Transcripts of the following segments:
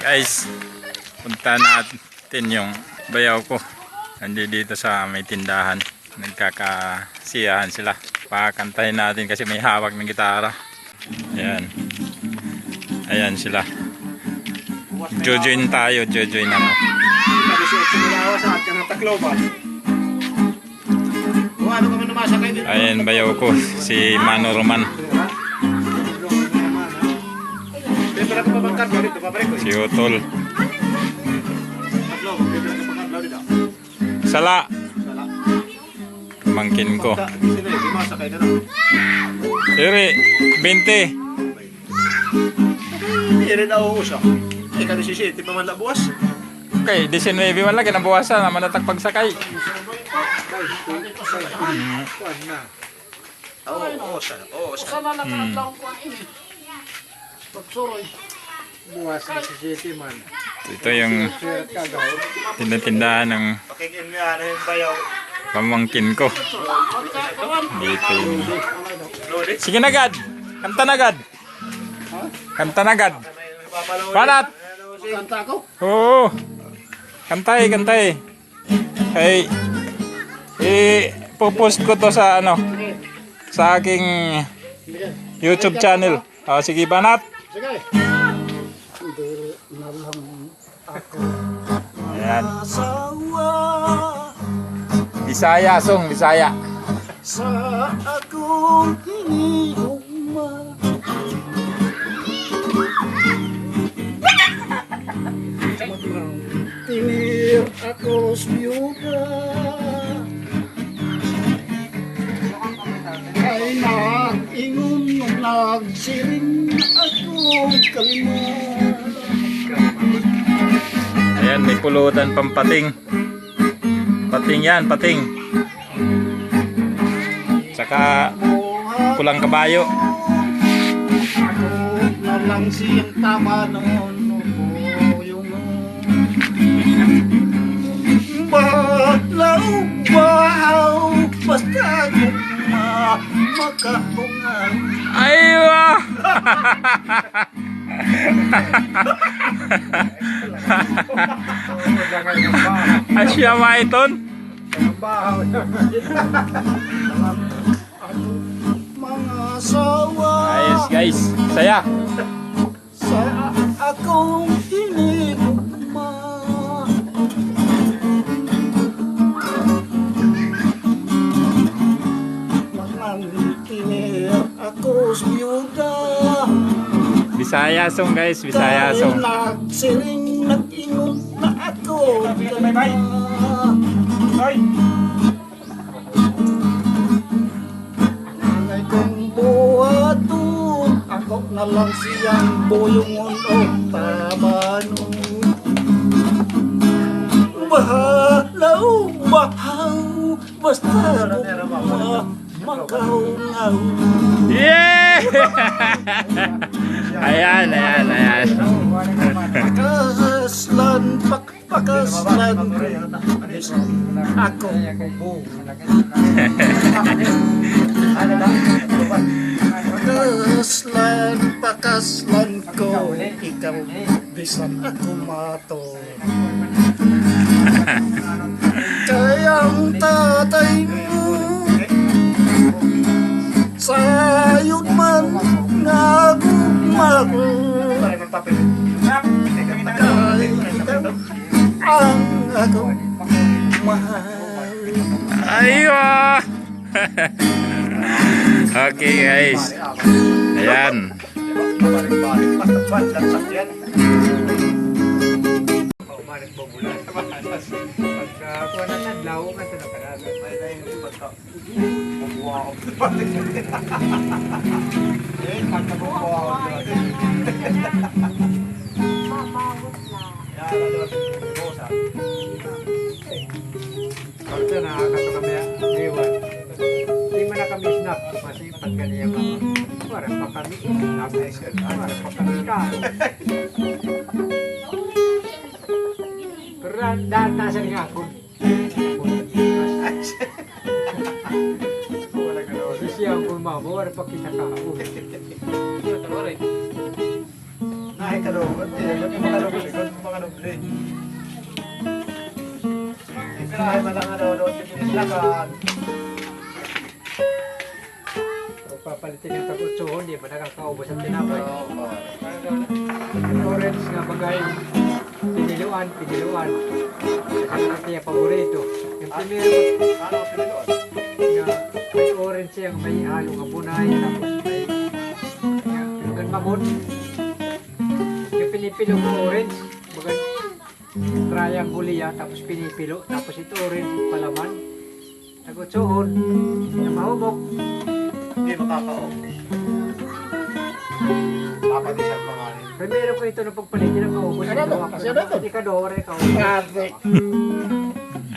Guys, punta natin yung bayaw ko. Nandito dito sa may tindahan. Nagkakasiyahan sila. Pakantahin natin kasi may hawak ng gitara. Ayan. Ayan sila. Jojoin tayo, jojoin ako. Ayan bayaw ko, si Mano Roman. Si Utol. Sala. Pamangkin ko. Iri, 20. Iri na uusa. Ika ni sisi, di pa man labuas. Okay, 19 man lang kinabuwasan naman natak pagsakay. Oo, uusa. Sana nakatang ko ang ini. Pagsuroy. Buwas na sisi man. Ito yung tindahan ng Pakingin mo yan, yung bayaw. pamangkin ko. Dito yung... Sige na agad! Kanta na agad! Kanta na agad! Banat! Kanta ko. Oo! Kantay, kantay! Hey! I-post ko to sa ano? Sa aking YouTube channel. Sige, Banat! Sige. Hindi na lang ako. Ayan. Bisaya, song, Bisaya. Sa akong hinihuma. Tinir ako sa biyuga. Ay nag-ingon nung nagsiring akong kalima. Ayan, may pulutan pampating. Pating yan, pating. Tsaka pulang kabayo. Ako na lang siyang tama noon. Yung balaw, bahaw, basta makahungan. Aywa! Asya maiton. Mga asawa Ayos guys, saya. sa akong hinihuma. Manginir ako sa biyuga. Bisaya song guys, Bisaya song. Dahil nagsiring nag-ingon na ako. Nanay kong buhato, ako na lang siyang buyungon o tabano. Bahalaw, bahaw, basta makaungaw. Yeah! Ayan, ayan, ayan. Pakaslan, pakaslan. Ako. Pakaslan ko. Ikaw, bisan ako mato. Kayang tatay mo sayod man nga gumag. Ang akong mahal. Aywa! Okay guys. Ayan. Pagka nakakata kami iwan, hindi mo na kami snap kasi pag ganyan mga parang pa kami snap parang pa kami ka. Pero dahil nasa nga ako. Siya ang kumama, wala pa kita ka. Ay, kalungan. Ba't yung mga kalungan? Ikaw yung mga nubli. Ipirahay man lang ano, doon yung pinislakan. Kung papalitin yung tag-utsuhon, di ba nakakaubos ang tinapay? Oo. Yung orange nga bagay, piniluan. Kasi kaya paborito. Yung primero, Ano ang piniluan? nga, may orange siyang may halong abunay, tapos may yung mamon. Yung pinipilo ko orange, bagay triangle yan, tapos pinipilo, tapos ito orange palaman. Tag-utsuhon, na mahumok. Hindi makakaon. Papatisan pa nga rin. Primero ko ito na pagpalitin ang maubos. Ano to? Kasi ano to? Hindi ka dore, ikaw. Ate.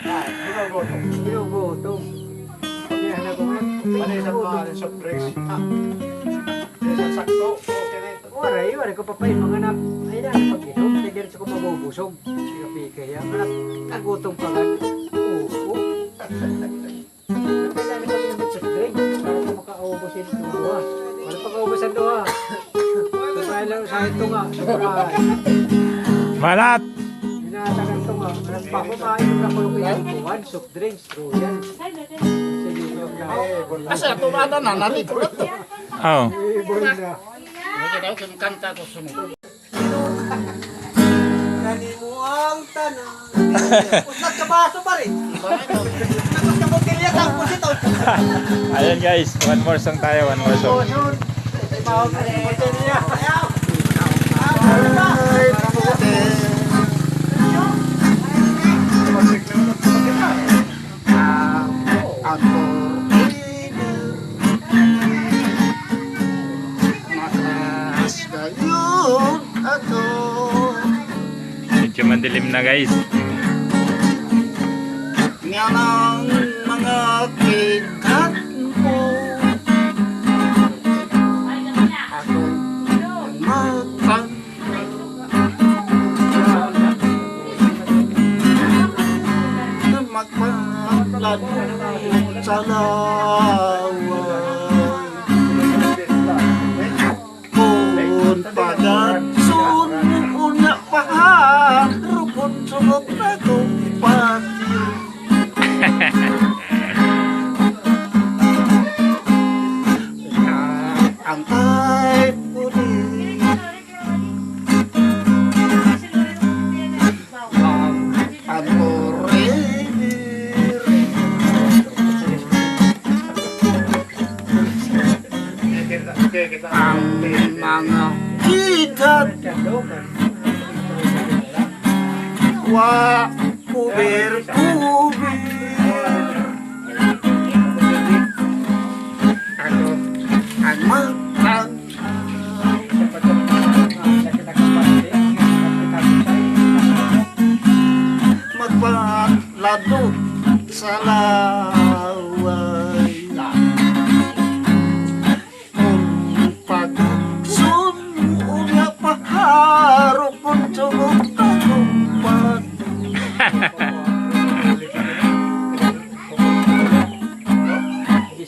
Ay, gumagoto. Ginugutom. Kaya na ko nga. Panisan pa nga rin sa breaks. Isang sakto. Okay na ito. Waray ko papain mga anak. Ay na, pag-inom. Hindi rin ko mabubusog. Pinapikay yan. Anak, nagutom pa nga. Oo. Kailangan ko yung soft drink. Para ko makaubos yung duha. Para pag-ubos ang duha. Sabay lang sa ito nga. Sabay. Malat! Tinatagal ito nga. Anak pa ko kain. Nakulong ko yung buwan. Soft drinks. Royal. Sige, yung na. Kasi tumada na, narito na to. Oo. Ibon na. Hindi daw, kanta ko sumunod. Kani mo ang tanang. Usap ka baso pa rin. Tapos ka mo kilya ang pusito. Ayan guys, one more song tayo, one more song. Tawag na yung motel niya. Medyo madilim na guys. Nga ng mga kikat mo. Ako matang. Magpapalad sa laway. Kung pagatsun una pa rupon sunod na kong patio. Ang ay puli ang forever ang mga kikat wa kuber ano ang matang magpalado sa laway kung pagsun una paharo kung tugog tagumpad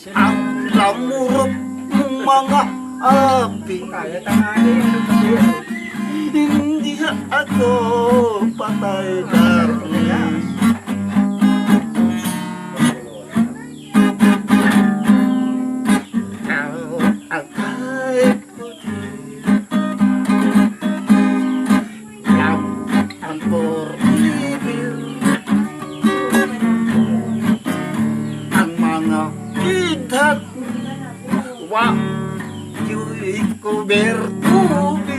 ang lamurot ng mga api Kaya tanganin. hindi ako patay darkness. Ang kahit puti lang ang forever ang mga kidat wa yu'y kubertubir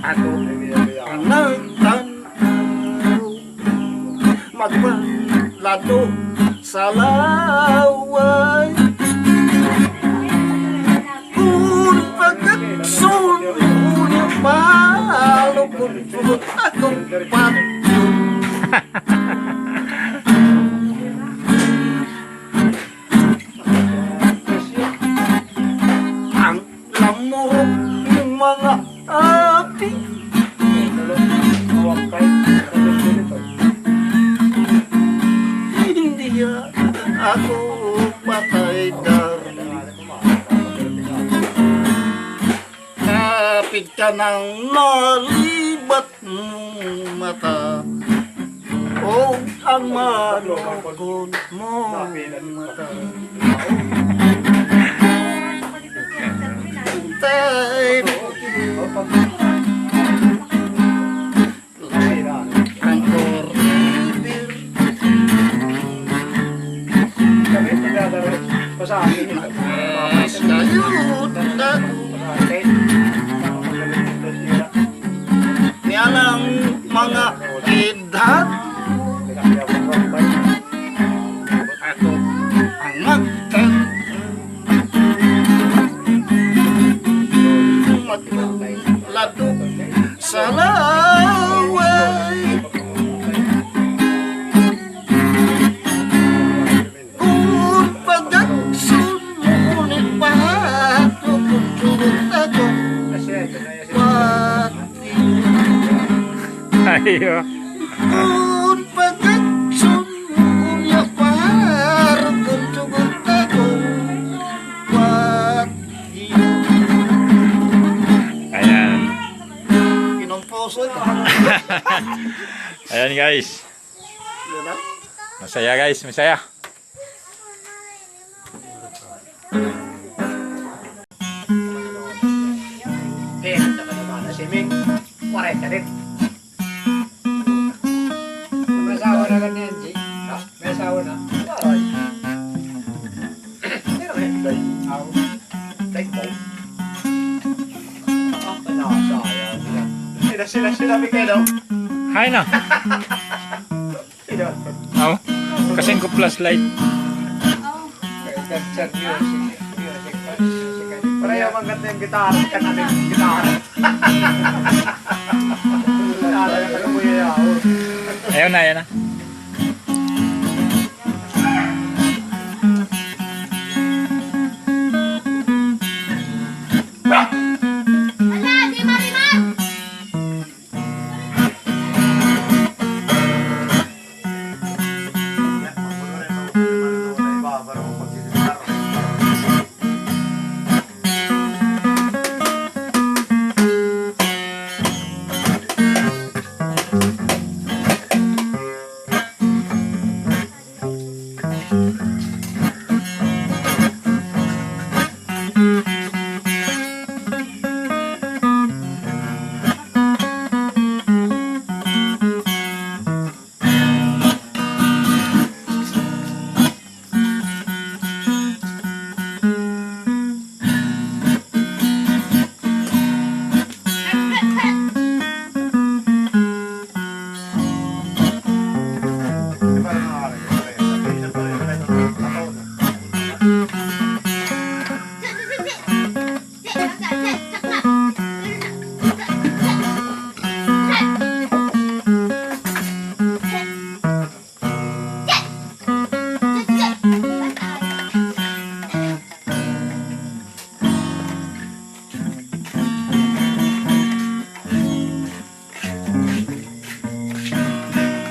ako ang nagtanaw magbalado sa laway kung pagkaksun una palo kung pulot akong patyo ang lamurok ng mga api hindi ako patay darling Lapit ka ng nalibat mong mata o ang manukod mong mata. Tay, ang koribir. Kami, magdadaro pa sa akin ito. Mas kayot na niyalang mga edad. Ako ang magladok sa laway. Kung pagdaksun mo ni pato kung sugot ako pati. Ayo. Kung pagdaksun mo ni pato kung sugot ako pati. Ayan. Pinongposo ito. Ayan guys. Yun na. Masaya guys, masaya. Eh, naman na si Ming. 40 din. May asawa na ganyan, G. May asawa na. Ay. Hindi naman yung day. Aw. Day mo. Ah, sayang. Sila Miguel, oh. Hi na. Sino? Oh. Kasing ko plus light. Cancer music. Pareho mang ganda yung gitara. Kanami yung gitara. Gitara yung kagamuya ako. Ayaw na, ayan na.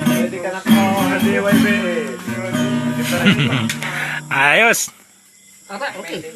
Pwede ka na ko. DYB. Ayos. Okay.